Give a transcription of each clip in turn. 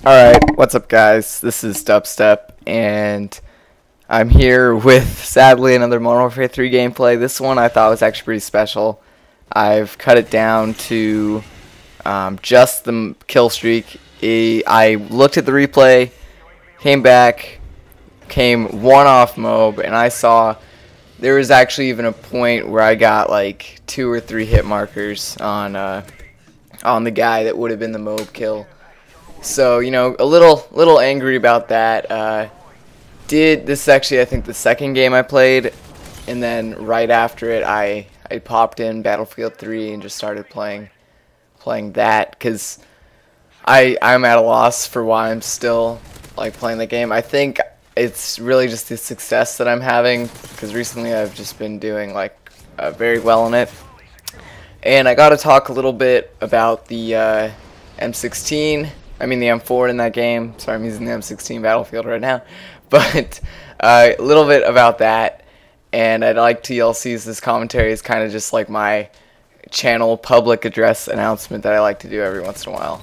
Alright, what's up guys? This is Dubstep, and I'm here with, sadly, another Modern Warfare 3 gameplay. This one I thought was actually pretty special. I've cut it down to just the kill streak. I looked at the replay, came back, came one off MOAB, and I saw there was actually even a point where I got like 2 or 3 hit markers on the guy that would have been the MOAB kill. So, you know, a little angry about that. This is actually, I think, the second game I played, and then right after it I popped in Battlefield 3 and just started playing that, because I'm at a loss for why I'm still like playing the game. I think it's really just the success that I'm having, because recently I've just been doing like very well in it. And I got to talk a little bit about the M16. I mean the M4 in that game. Sorry, I'm using the M16 Battlefield right now. But a little bit about that. And I'd like to use this commentary as kind of just like my channel public address announcement that I like to do every once in a while.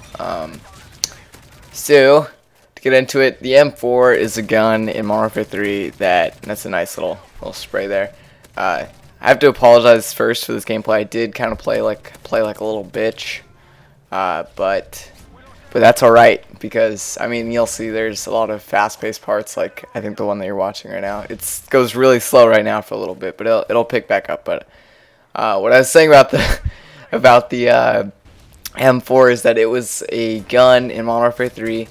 So, to get into it, the M4 is a gun in Modern Warfare 3 that's a nice little spray there. I have to apologize first for this gameplay. I did kind of play like a little bitch. But that's alright, because, I mean, you'll see there's a lot of fast-paced parts, like I think the one that you're watching right now. It goes really slow right now for a little bit, but it'll pick back up. But what I was saying about the M4 is that it was a gun in Modern Warfare 3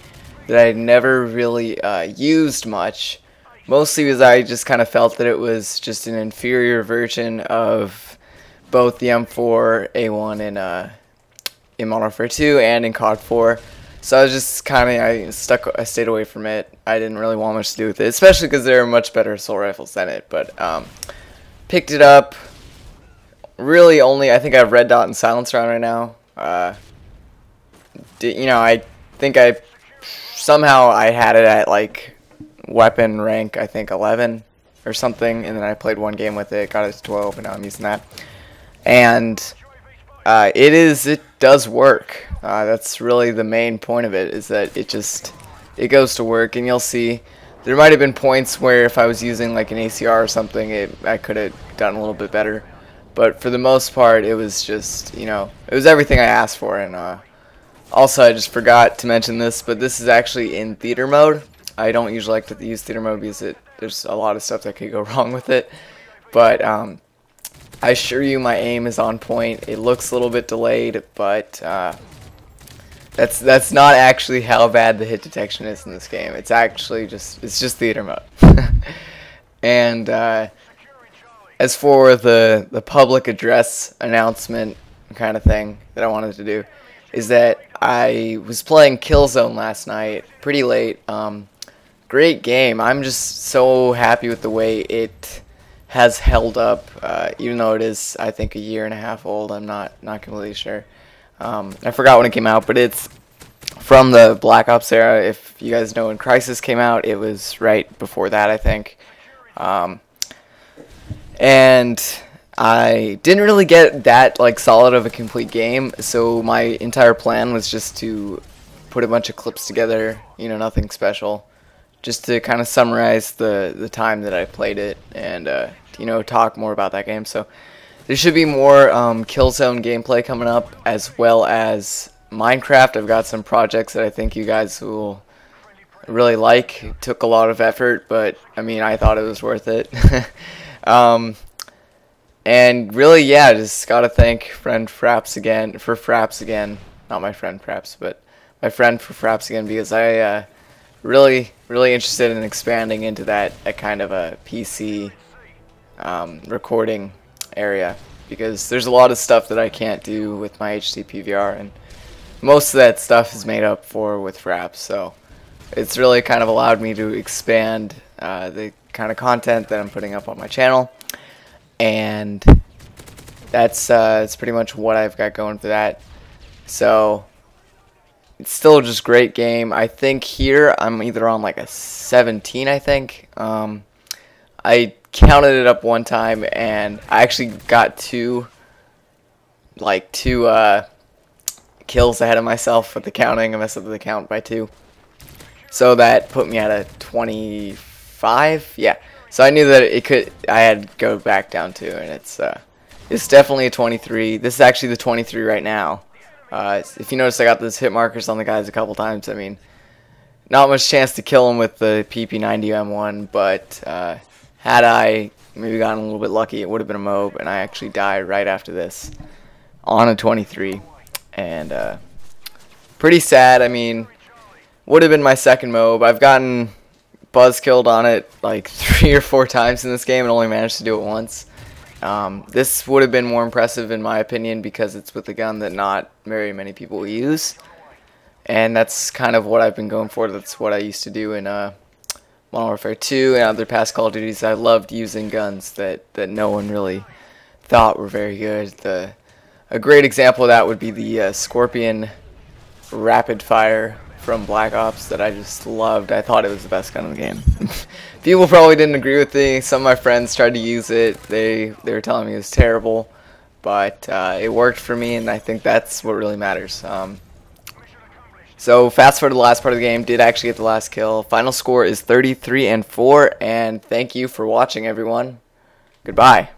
that I never really used much, mostly because I just kind of felt that it was just an inferior version of both the M4A1 and in Modern Warfare 2 and in COD 4. So I was just kind of, I stayed away from it. I didn't really want much to do with it, especially because there are much better assault rifles than it. But picked it up, really only, I think I have red dot and silencer on right now. You know, I think somehow I had it at like weapon rank, I think 11 or something, and then I played one game with it, got it to 12, and now I'm using that. And it does work. That's really the main point of it, is that it goes to work. And you'll see there might have been points where if I was using like an ACR or something, I could have done a little bit better. But for the most part, it was just, you know, it was everything I asked for. And also, I just forgot to mention this, but this is actually in theater mode. I don't usually like to use theater mode because there's a lot of stuff that could go wrong with it. But I assure you my aim is on point. It looks a little bit delayed, but that's not actually how bad the hit detection is in this game. It's actually just theater mode. And as for the public address announcement kind of thing that I wanted to do, is that I was playing Killzone last night, pretty late. Great game. I'm just so happy with the way it has held up, even though it is, I think, a year and a half old. I'm not completely sure. I forgot when it came out, but it's from the Black Ops era. If you guys know when Crysis came out, it was right before that, I think. And I didn't really get that like solid of a complete game, so my entire plan was just to put a bunch of clips together, you know, nothing special, just to kind of summarize the time that I played it, and you know, talk more about that game. So there should be more Killzone gameplay coming up, as well as Minecraft. I've got some projects that I think you guys will really like. It took a lot of effort, but I mean, I thought it was worth it. And really, yeah, just gotta thank friend Fraps again, not my friend Fraps, but my friend for Fraps again, because I really interested in expanding into that kind of a PC recording area, because there's a lot of stuff that I can't do with my HD PVR, and most of that stuff is made up for with Fraps. So it's really kind of allowed me to expand the kind of content that I'm putting up on my channel, and that's pretty much what I've got going for that. So it's still just great game. I think here I'm either on like a 17, I think. I counted it up one time, and I actually got two kills ahead of myself with the counting. I messed up the count by 2. So that put me at a 25. Yeah. So I knew that I had to go back down to, and it's definitely a 23. This is actually the 23 right now. If you notice, I got those hit markers on the guys a couple times. I mean, not much chance to kill him with the PP90 M1, but had I maybe gotten a little bit lucky, it would have been a MOAB, and I actually died right after this on a 23. And pretty sad. I mean, would have been my second MOAB. I've gotten buzz killed on it like 3 or 4 times in this game and only managed to do it once. This would have been more impressive in my opinion because it's with a gun that not very many people use. And that's kind of what I've been going for. That's what I used to do in Modern Warfare 2 and other past Call of Duties. I loved using guns that no one really thought were very good. A great example of that would be the Scorpion rapid fire from Black Ops that I just loved. I thought it was the best gun in the game. People probably didn't agree with me. Some of my friends tried to use it. They were telling me it was terrible, but it worked for me, and I think that's what really matters. So fast forward to the last part of the game. Did actually get the last kill. Final score is 33-4, and thank you for watching, everyone. Goodbye.